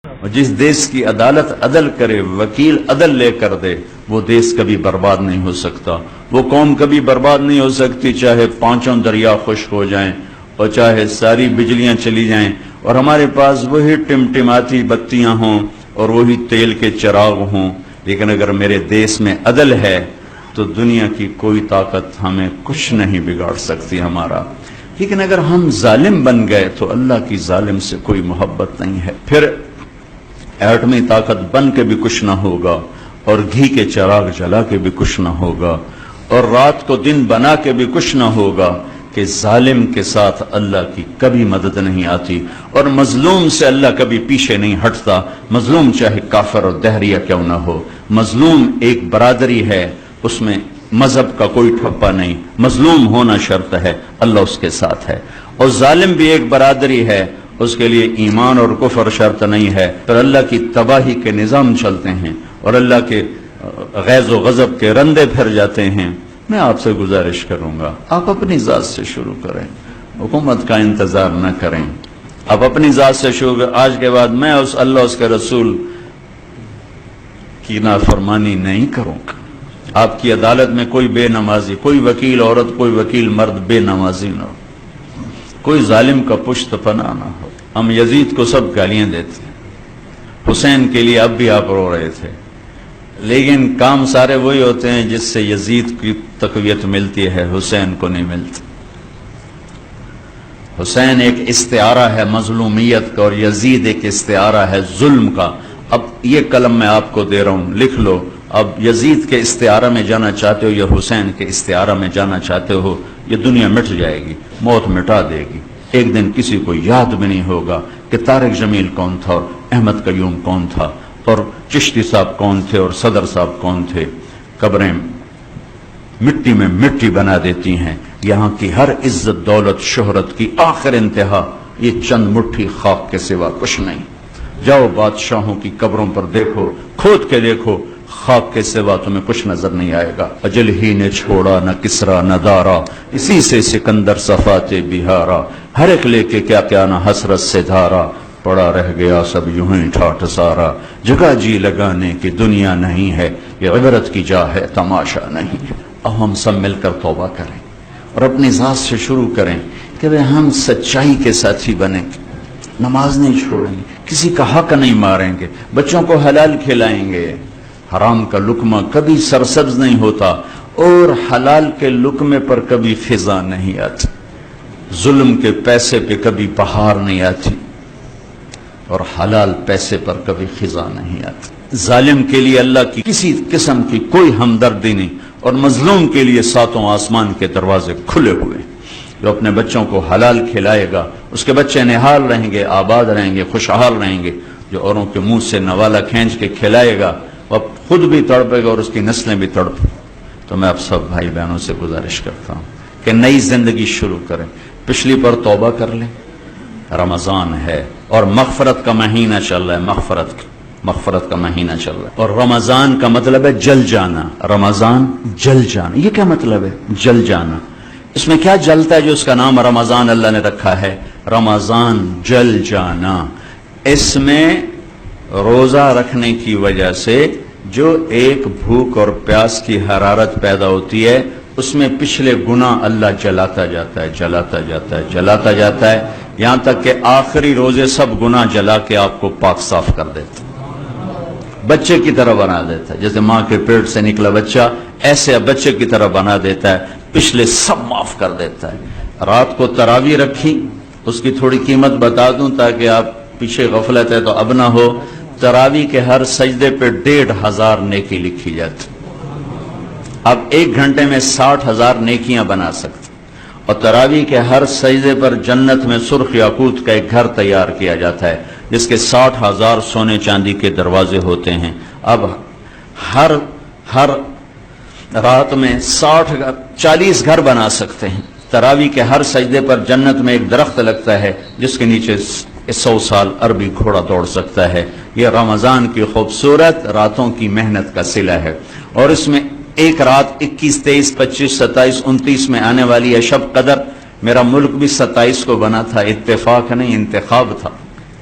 اور جس دیش کی عدالت عدل کرے، وکیل عدل لے کر دے، وہ دیش کبھی برباد نہیں ہو سکتا، وہ قوم کبھی برباد نہیں ہو سکتی، چاہے پانچوں دریا خشک ہو جائیں اور چاہے ساری بجلیاں چلی جائیں اور ہمارے پاس وہی ٹمٹماتی بتیاں ہوں اور وہی تیل کے چراغ ہوں، لیکن اگر میرے دیش میں عدل ہے تو دنیا کی کوئی طاقت ہمیں کچھ نہیں بگاڑ سکتی ہمارا۔ لیکن اگر ہم ظالم بن گئے تو اللہ کی ظالم سے کوئی محبت نہیں ہے، پھر ایٹمی طاقت بن کے بھی کچھ نہ ہوگا اور گھی کے چراغ جلا کے بھی کچھ نہ ہوگا اور رات کو دن بنا کے بھی کچھ نہ ہوگا کہ ظالم کے ساتھ اللہ کی کبھی مدد نہیں آتی اور مظلوم سے اللہ کبھی پیچھے نہیں ہٹتا، مظلوم چاہے کافر اور دہریہ کیوں نہ ہو، مظلوم ایک برادری ہے، اس میں مذہب کا کوئی ٹھپا نہیں، مظلوم ہونا شرط ہے، اللہ اس کے ساتھ ہے، اور ظالم بھی ایک برادری ہے، اس کے لیے ایمان اور کفر شرط نہیں ہے، پھر اللہ کی تباہی کے نظام چلتے ہیں اور اللہ کے غیظ و غضب کے رندے پھر جاتے ہیں۔ میں آپ سے گزارش کروں گا، آپ اپنی ذات سے شروع کریں، حکومت کا انتظار نہ کریں، آپ اپنی ذات سے شروع کریں۔ آج کے بعد میں اس اللہ اس کے رسول کی نافرمانی نہیں کروں گا، آپ کی عدالت میں کوئی بے نمازی، کوئی وکیل عورت، کوئی وکیل مرد بے نمازی نہ ہو، کوئی ظالم کا پشت پناہ نہ ہو۔ ہم یزید کو سب گالیاں دیتے ہیں، حسین کے لیے اب بھی آپ رو رہے تھے، لیکن کام سارے وہی ہوتے ہیں جس سے یزید کی تقویت ملتی ہے، حسین کو نہیں ملتی۔ حسین ایک استعارہ ہے مظلومیت کا اور یزید ایک استعارہ ہے ظلم کا۔ اب یہ قلم میں آپ کو دے رہا ہوں، لکھ لو، اب یزید کے استعارہ میں جانا چاہتے ہو یا حسین کے استعارہ میں جانا چاہتے ہو، یہ دنیا مٹ جائے گی، موت مٹا دے گی، ایک دن کسی کو یاد بھی نہیں ہوگا کہ طارق جمیل کون تھا اور احمد قیوم کون تھا اور چشتی صاحب کون تھے اور صدر صاحب کون تھے۔ قبریں مٹی میں مٹی بنا دیتی ہیں، یہاں کی ہر عزت دولت شہرت کی آخر انتہا یہ چند مٹھی خاک کے سوا کچھ نہیں۔ جاؤ بادشاہوں کی قبروں پر دیکھو، کھود کے دیکھو، خاک کے سوا تمہیں کچھ نظر نہیں آئے گا۔ اجل ہی نے چھوڑا نہ کسرا نہ دارا، اسی سے سکندر صفات بہارا، ہر ایک لے کے کیا کیا نہ حسرت سے دھارا، پڑا رہ گیا سب یوں ہی ٹھاٹھ سارا، جگہ جی لگانے کی دنیا نہیں ہے، یہ عبرت کی جا ہے تماشا نہیں ہے۔ اب ہم سب مل کر توبہ کریں اور اپنی ذات سے شروع کریں کہ ہم سچائی کے ساتھی بنیں گے، نماز نہیں چھوڑیں گے، کسی کا حق نہیں ماریں گے، بچوں کو حلال کھلائیں گے، حرام کا لقمہ کبھی سرسبز نہیں ہوتا اور حلال کے لقمے پر کبھی فضا نہیں آتی، ظلم کے پیسے پہ کبھی بہار نہیں آتی اور حلال پیسے پر کبھی خزاں نہیں آتی۔ ظالم کے لیے اللہ کی کسی قسم کی کوئی ہمدردی نہیں اور مظلوم کے لیے ساتوں آسمان کے دروازے کھلے ہوئے ہیں۔ جو اپنے بچوں کو حلال کھلائے گا اس کے بچے نہال رہیں گے، آباد رہیں گے، خوشحال رہیں گے۔ جو اوروں کے منہ سے نوالا کھینچ کے کھلائے گا وہ خود بھی تڑپے گا اور اس کی نسلیں بھی تڑپیں۔ تو میں آپ سب بھائی بہنوں سے گزارش کرتا ہوں کہ نئی زندگی شروع کریں، پچھلی پر توبہ کر لیں۔ رمضان ہے اور مغفرت کا مہینہ چل رہا ہے، مغفرت کا مہینہ چل رہا ہے، اور رمضان کا مطلب ہے جل جانا، رمضان جل جانا۔ یہ کیا مطلب ہے جل جانا؟ اس میں کیا جلتا ہے جو اس کا نام رمضان اللہ نے رکھا ہے؟ رمضان جل جانا، اس میں روزہ رکھنے کی وجہ سے جو ایک بھوک اور پیاس کی حرارت پیدا ہوتی ہے اس میں پچھلے گناہ اللہ جلاتا جاتا ہے، جلاتا جاتا ہے، جلاتا جاتا ہے، یہاں تک کہ آخری روزے سب گناہ جلا کے آپ کو پاک صاف کر دیتا ہے، بچے کی طرح بنا دیتا ہے، جیسے ماں کے پیٹ سے نکلا بچہ ایسے بچے کی طرح بنا دیتا ہے، پچھلے سب معاف کر دیتا ہے۔ رات کو تراویح رکھی، اس کی تھوڑی قیمت بتا دوں تاکہ آپ پیچھے غفلت ہے تو اب نہ ہو، تراویح کے ہر سجدے پہ 1500 نیکی لکھی جاتی، اب 1 گھنٹے میں 60,000 نیکیاں بنا سکتے، اور تراویح کے ہر سجدے پر جنت میں سرخ یاقوت کا ایک گھر تیار کیا جاتا ہے جس کے 60,000 سونے چاندی کے دروازے ہوتے ہیں۔ اب ہر رات میں 40 گھر بنا سکتے ہیں۔ تراویح کے ہر سجدے پر جنت میں ایک درخت لگتا ہے جس کے نیچے 100 سال عربی گھوڑا دوڑ سکتا ہے۔ یہ رمضان کی خوبصورت راتوں کی محنت کا صلہ ہے، اور اس میں ایک رات 21، 23، 25، 27، 29 میں آنے والی ہے شب قدر۔ میرا ملک بھی 27 کو بنا تھا، اتفاق نہیں انتخاب تھا،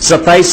27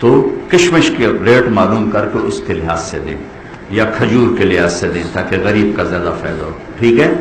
تو کشمش کے ریٹ معلوم کر کے اس کے لحاظ سے دیں یا کھجور کے لحاظ سے دیں تاکہ غریب کا زیادہ فائدہ ہو. ٹھیک ہے.